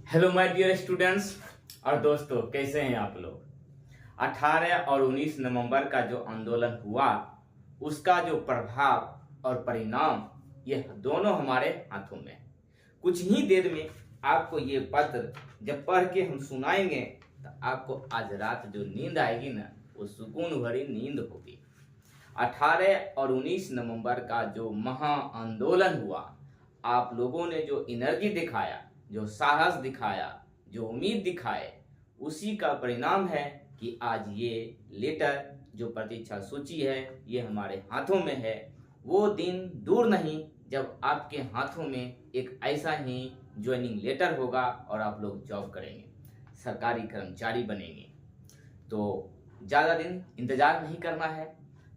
Hello my dear students और दोस्तों, कैसे हैं आप लोग। 18 और 19 नवंबर का जो आंदोलन हुआ, उसका जो प्रभाव और परिणाम, ये दोनों हमारे हाथों में है। कुछ ही देर में आपको ये पत्र जब पढ़ के हम सुनाएंगे तो आपको आज रात जो नींद आएगी ना, वो सुकून भरी नींद होगी। 18 और 19 नवंबर का जो महा आंदोलन हुआ, आप लोगों ने जो एनर्जी दिखाया, जो साहस दिखाया, जो उम्मीद दिखाए, उसी का परिणाम है कि आज ये लेटर जो प्रतीक्षा सूची है ये हमारे हाथों में है। वो दिन दूर नहीं जब आपके हाथों में एक ऐसा ही ज्वाइनिंग लेटर होगा और आप लोग जॉब करेंगे, सरकारी कर्मचारी बनेंगे। तो ज़्यादा दिन इंतज़ार नहीं करना है।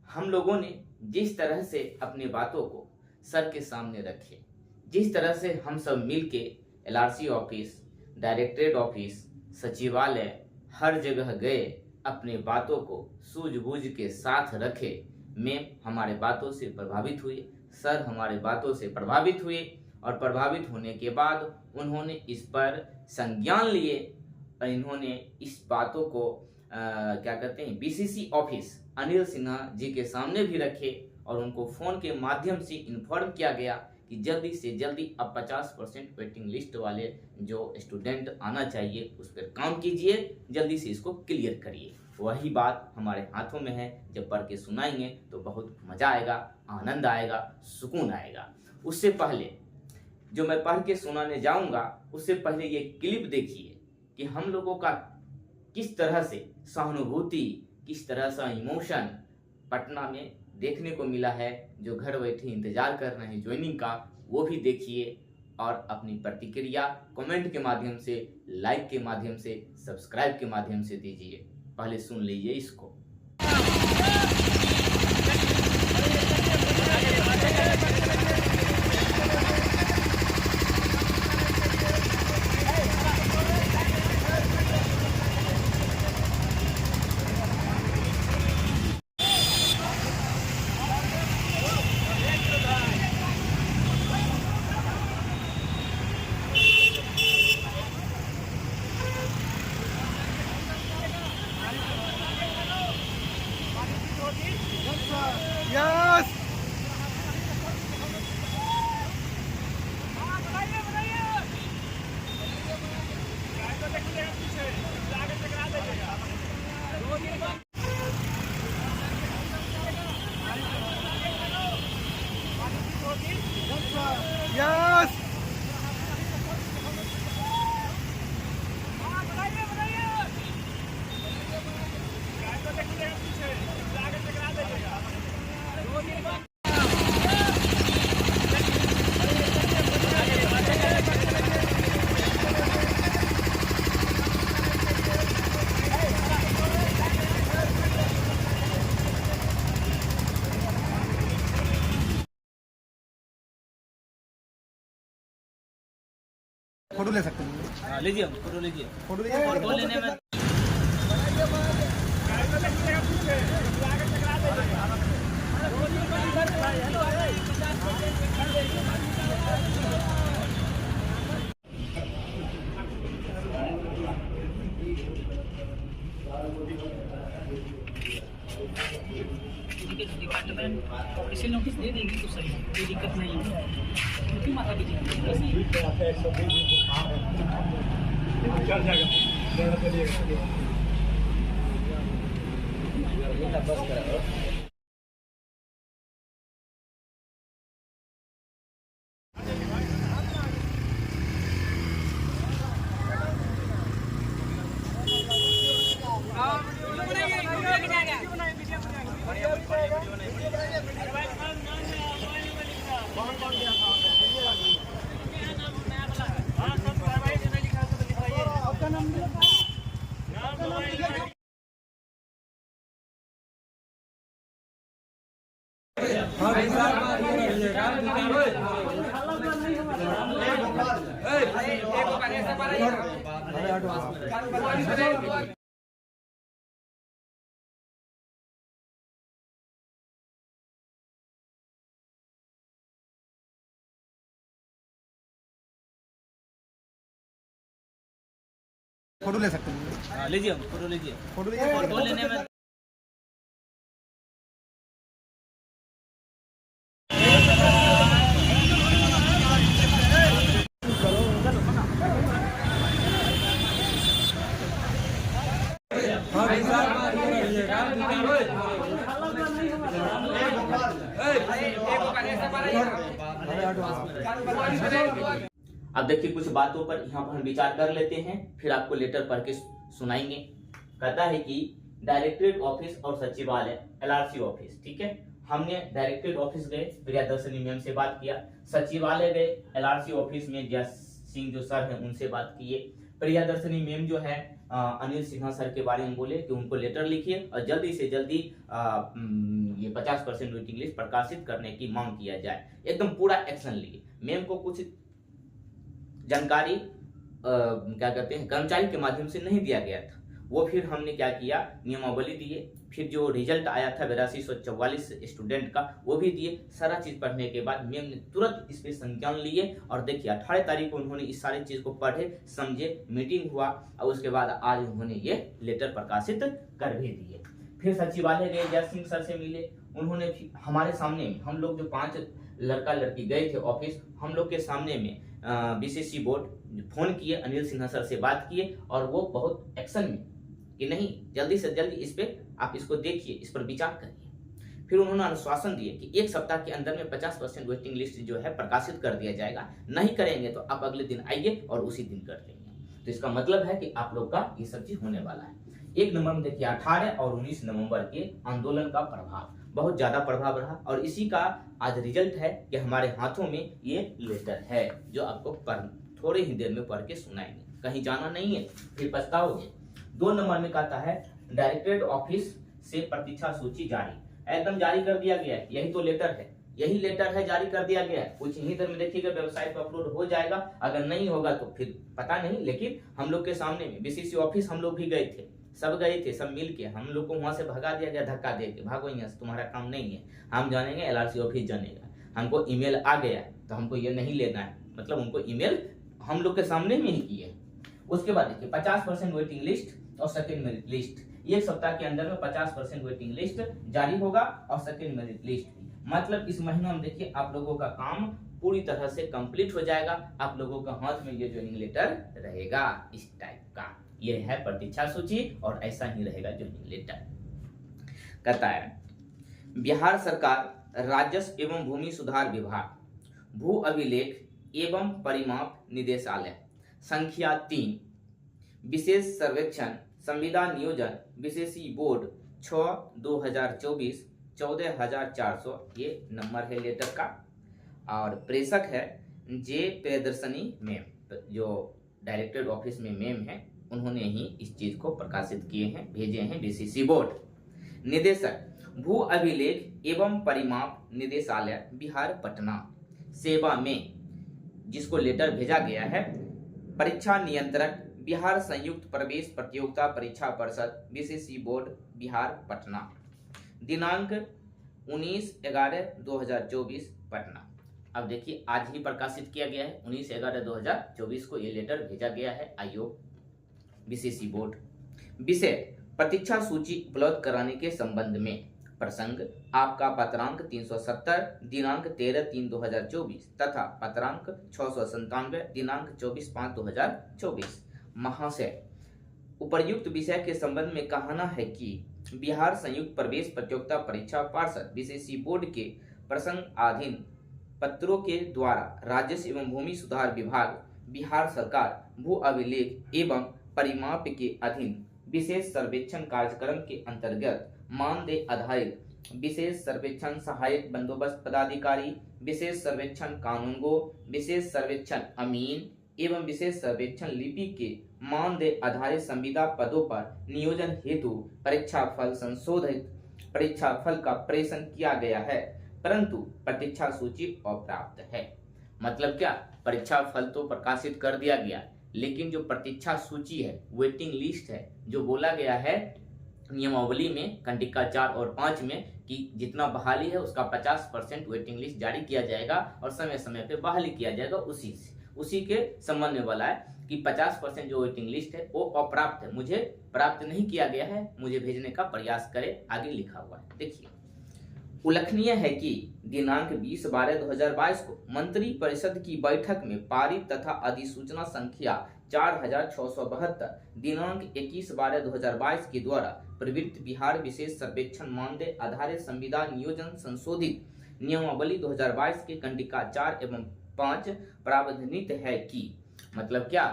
हम लोगों ने जिस तरह से अपनी बातों को सर के सामने रखे, जिस तरह से हम सब मिल के LRC ऑफिस, डायरेक्टरेट ऑफिस, सचिवालय, हर जगह गए, अपने बातों को सूझबूझ के साथ रखे। मैम हमारे बातों से प्रभावित हुए, सर हमारे बातों से प्रभावित हुए और प्रभावित होने के बाद उन्होंने इस पर संज्ञान लिए और इन्होंने इस बातों को क्या कहते हैं BCC ऑफिस अनिल सिन्हा जी के सामने भी रखे और उनको फ़ोन के माध्यम से इन्फॉर्म किया गया कि जल्दी से जल्दी अब 50% वेटिंग लिस्ट वाले जो स्टूडेंट आना चाहिए उस पर काम कीजिए, जल्दी से इसको क्लियर करिए। वही बात हमारे हाथों में है। जब पढ़ के सुनाएंगे तो बहुत मज़ा आएगा, आनंद आएगा, सुकून आएगा। उससे पहले जो मैं पढ़ के सुनाने जाऊंगा, उससे पहले ये क्लिप देखिए कि हम लोगों का किस तरह से सहानुभूति, किस तरह से इमोशन पटना में देखने को मिला है। जो घर बैठे इंतजार कर रहे हैं ज्वाइनिंग का, वो भी देखिए और अपनी प्रतिक्रिया कमेंट के माध्यम से, लाइक के माध्यम से, सब्सक्राइब के माध्यम से दीजिए। पहले सुन लीजिए इसको। Yes! Yes! फोटो ले सकते हैं। लीजिए फोटो लीजिए। फोटो लीजिए। फोटो लेने में डिपार्टमेंट ऑफिशियल नोटिस दे देगी तो सही है, कोई दिक्कत नहीं है। क्योंकि माता की चल जाएगा। फोटो ले सकते हैं। लीजिए फोटो लीजिए। फोटो लीजिए। फोटो लेने में अब देखिए कुछ बातों पर यहाँ पर हम विचार कर लेते हैं, फिर आपको लेटर पढ़ के सुनाएंगे। कहता है कि डायरेक्टरेट ऑफिस और सचिवालय एलआरसी ऑफिस, ठीक है। हमने डायरेक्टरेट ऑफिस गए, प्रियदर्शनी मैम से बात किया। सचिवालय गए, एलआरसी ऑफिस में जय सिंह जो सर हैं उनसे बात किए। प्रियदर्शनी मैम जो है अनिल सिन्हा सर के बारे में बोले कि उनको लेटर लिखिए और जल्दी से जल्दी ये 50% वेटिंग लिस्ट प्रकाशित करने की मांग किया जाए। एकदम पूरा एक्शन लिए। मैम को कुछ जानकारी क्या कहते हैं कर्मचारी के माध्यम से नहीं दिया गया था, वो फिर हमने क्या किया, नियमावली दिए। फिर जो रिजल्ट आया था 8244 स्टूडेंट का वो भी दिए। सारा चीज पढ़ने के बाद मैम ने तुरंत इस पे संज्ञान लिए और देखिए 18 तारीख को उन्होंने इस सारी चीज को पढ़े समझे, मीटिंग हुआ और उसके बाद आज उन्होंने ये लेटर प्रकाशित कर भी दिए। फिर सचिवालय गए, जय सिंह सर से मिले। उन्होंने हमारे सामने में, हम लोग जो 5 लड़का लड़की गए थे ऑफिस, हम लोग के सामने में बीसीसी बोर्ड फोन किए, अनिल सिन्हा सर से बात किए और वो बहुत एक्शन में कि नहीं जल्दी से जल्दी इस पे आप इसको देखिए, इस पर विचार करिए। फिर उन्होंने आश्वासन दिए कि 1 सप्ताह के अंदर में 50% वेटिंग लिस्ट जो है प्रकाशित कर दिया जाएगा। नहीं करेंगे तो आप अगले दिन आइए और उसी दिन कर लेंगे। तो इसका मतलब है कि आप लोग का ये सब चीज होने वाला है। 1 नंबर में देखिए 18 और 19 नवंबर के आंदोलन का प्रभाव बहुत ज्यादा प्रभाव रहा और इसी का आज रिजल्ट है कि हमारे हाथों में ये लेटर है जो आपको थोड़े ही देर में पढ़ के सुनाएंगे। कहीं जाना नहीं है, फिर पछताओगे। 2 नंबर में कहता है डायरेक्टरेट ऑफिस से प्रतीक्षा सूची जारी, एकदम जारी कर दिया गया है। यही तो लेटर है, यही लेटर है, जारी कर दिया गया है। कुछ ही देर में देखिएगा वेबसाइट पर अपलोड हो जाएगा। अगर नहीं होगा तो फिर पता नहीं, लेकिन हम लोग के सामने में बीसीसी ऑफिस हम लोग भी गए थे, सब गए थे, सब मिल के हम लोग को वहां से भगा दिया गया धक्का दे के, भागो यहाँ से, तुम्हारा काम नहीं है, हम जानेंगे, एलआरसी ऑफिस जानेगा। हमको ईमेल आ गया तो हमको ये नहीं लेना है, मतलब उनको ईमेल हम लोग के सामने में ही किए। उसके बाद देखिए 50% वेटिंग लिस्ट और सेकंड मेरिट लिस्ट, 1 सप्ताह के अंदर में 50% वेटिंग लिस्ट जारी होगा और सेकंड मेरिट लिस्ट भी। मतलब इस महीना में देखिए आप लोगों का काम पूरी तरह से कंप्लीट हो जाएगा। आप लोगों का हाथ में ये ज्वाइनिंग लेटर रहेगा इस टाइप का। ये है प्रतीक्षा सूची और ऐसा ही रहेगा ज्वाइनिंग लेटर। कहता है बिहार सरकार राजस्व एवं भूमि सुधार विभाग, भू अभिलेख एवं परिमाप निदेशालय, संख्या 3, विशेष सर्वेक्षण संविदा नियोजन विशेषी बोर्ड 6/2024 14,400, ये नंबर है लेटर का। और प्रेषक है जे प्रियदर्शनी मैम, जो डायरेक्टरेट ऑफिस में मैम है, उन्होंने ही इस चीज को प्रकाशित किए हैं, भेजे हैं बीसीसी बोर्ड। निदेशक भू अभिलेख एवं परिमाप निदेशालय बिहार पटना सेवा में, जिसको लेटर भेजा गया है। परीक्षा नियंत्रक बिहार संयुक्त प्रवेश प्रतियोगिता परीक्षा परिषद बीसीसी बोर्ड बिहार पटना, दिनांक 19/11/2024 पटना। अब देखिए आज ही प्रकाशित किया गया है, 19/11/2024 को ये लेटर भेजा गया है आयोग बीसीसी बोर्ड। विषय प्रतीक्षा सूची उपलब्ध कराने के संबंध में। प्रसंग आपका पत्रांक 370 दिनांक 13/3/2024 तथा पत्रांक 697 दिनांक 24/5/2024। महाशय, उपर्युक्त विषय के संबंध में कहना है कि बिहार संयुक्त प्रवेश प्रतियोगिता परीक्षा पार्षद बीसीसी बोर्ड के प्रसंगाधीन पत्रों के द्वारा राजस्व एवं भूमि सुधार विभाग बिहार सरकार भू अभिलेख एवं परिमाप के अधीन विशेष सर्वेक्षण कार्यक्रम के अंतर्गत मानदेय आधारित विशेष सर्वेक्षण सहायक बंदोबस्त पदाधिकारी, विशेष सर्वेक्षण कानूनगो, विशेष सर्वेक्षण अमीन एवं विशेष सर्वेक्षण लिपिक के मानदेय आधारित संविदा पदों पर नियोजन हेतु परीक्षा फल संशोधित परीक्षा फल का प्रेषण किया गया है, परंतु प्रतीक्षा सूची अप्राप्त है। मतलब क्या, परीक्षा फल तो प्रकाशित कर दिया गया, लेकिन जो प्रतीक्षा सूची है, वेटिंग लिस्ट है, जो बोला गया है नियमावली में कंडिका 4 और 5 में कि जितना बहाली है उसका 50% वेटिंग लिस्ट जारी किया जाएगा और समय समय पे बहाली किया जाएगा, उसी के संबंध में वाला है कि 50% जो वेटिंग लिस्ट है वो अप्राप्त है, मुझे प्राप्त नहीं किया गया है, मुझे भेजने का प्रयास करें, आगे लिखा हुआ है। देखिए, उल्लेखनीय है कि दिनांक 20/12/2022 को मंत्री परिषद की बैठक में पारित तथा अधिसूचना संख्या 4672 दिनांक 21/12/2022 के द्वारा प्रवृत्त बिहार विशेष सर्वेक्षण मानदेय आधारित संविदा नियोजन संशोधित नियमावली 2022 के कंडिका 4 एवं 5 प्रावधानित है कि, मतलब क्या,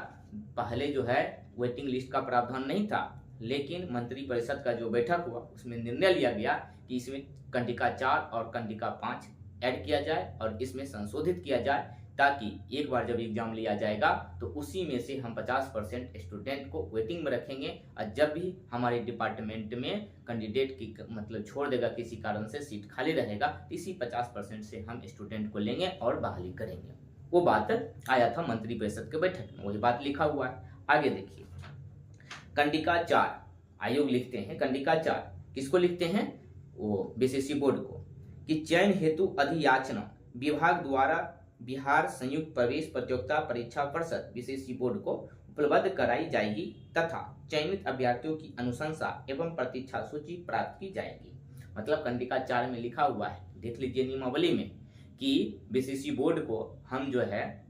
पहले जो है वेटिंग लिस्ट का प्रावधान नहीं था, लेकिन मंत्री परिषद का जो बैठक हुआ उसमें निर्णय लिया गया कि इसमें कंडिका 4 और कंडिका 5 ऐड किया जाए और इसमें संशोधित किया जाए, ताकि एक बार जब एग्जाम लिया जाएगा तो उसी में से हम 50% स्टूडेंट को वेटिंग में रखेंगे, और जब भी हमारे डिपार्टमेंट में कैंडिडेट की मतलब छोड़ देगा, किसी कारण से सीट खाली रहेगा, इसी 50% से हम स्टूडेंट को लेंगे और बहाली करेंगे। वो बात आया था मंत्री परिषद के बैठक में, वही बात लिखा हुआ है। आगे देखिए, कंडिका 4 आयोग लिखते हैं, कंडिका 4 किसको लिखते हैं, वो बीसीसी बोर्ड को, कि चयन हेतु अधियाचना विभाग द्वारा बिहार संयुक्त प्रवेश प्रतियोगिता परीक्षा परिषद बीसीसी बोर्ड को उपलब्ध कराई जाएगी तथा चयनित अभ्यर्थियों की अनुशंसा एवं प्रतीक्षा सूची प्राप्त की जाएगी। मतलब कंडिका 4 में लिखा हुआ है, देख लीजिए नियमावली में, कि बीसीसी बोर्ड को हम जो है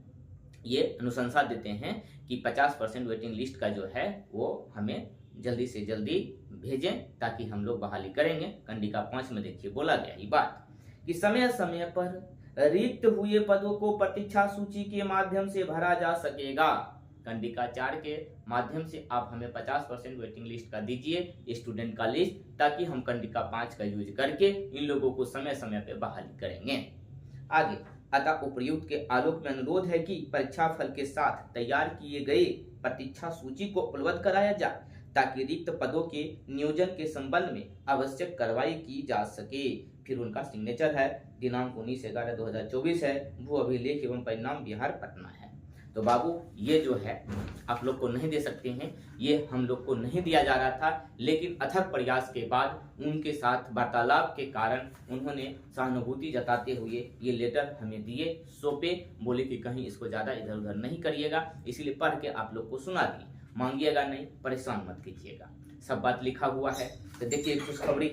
ये अनुशंसा देते हैं कि 50% वेटिंग लिस्ट का जो है वो हमें जल्दी से जल्दी भेजें, ताकि हम लोग बहाली करेंगे। कंडिका 5 में देखिए बोला गया ये बात कि समय समय पर रिक्त हुए पदों को प्रतीक्षा सूची के माध्यम से भरा जा सकेगा। कंडिका 4 के माध्यम से आप हमें 50% वेटिंग लिस्ट का दीजिए, स्टूडेंट का लिस्ट, ताकि हम कंडिका 5 का यूज करके इन लोगों को समय समय पे बहाली करेंगे। आगे, अतः उपर्युक्त के आलोक में अनुरोध है कि परीक्षा फल के साथ तैयार किए गए प्रतीक्षा सूची को उपलब्ध कराया जाए, ताकि रिक्त पदों के नियोजन के संबंध में आवश्यक कार्रवाई की जा सके। फिर उनका सिग्नेचर है, दिनांक 19/11/2024 है, भू अभिलेख एवं परिणाम बिहार पटना है। तो बाबू ये जो है आप लोग को नहीं दे सकते हैं, ये हम लोग को नहीं दिया जा रहा था, लेकिन अथक प्रयास के बाद उनके साथ वार्तालाप के कारण उन्होंने सहानुभूति जताते हुए ये लेटर हमें दिए, सौंपे, बोले कि कहीं इसको ज्यादा इधर उधर नहीं करिएगा, इसलिए पढ़ के आप लोग को सुना दिए, मांगिएगा नहीं, परेशान मत कीजिएगा, सब बात लिखा हुआ है। तो देखिए खुशखबरी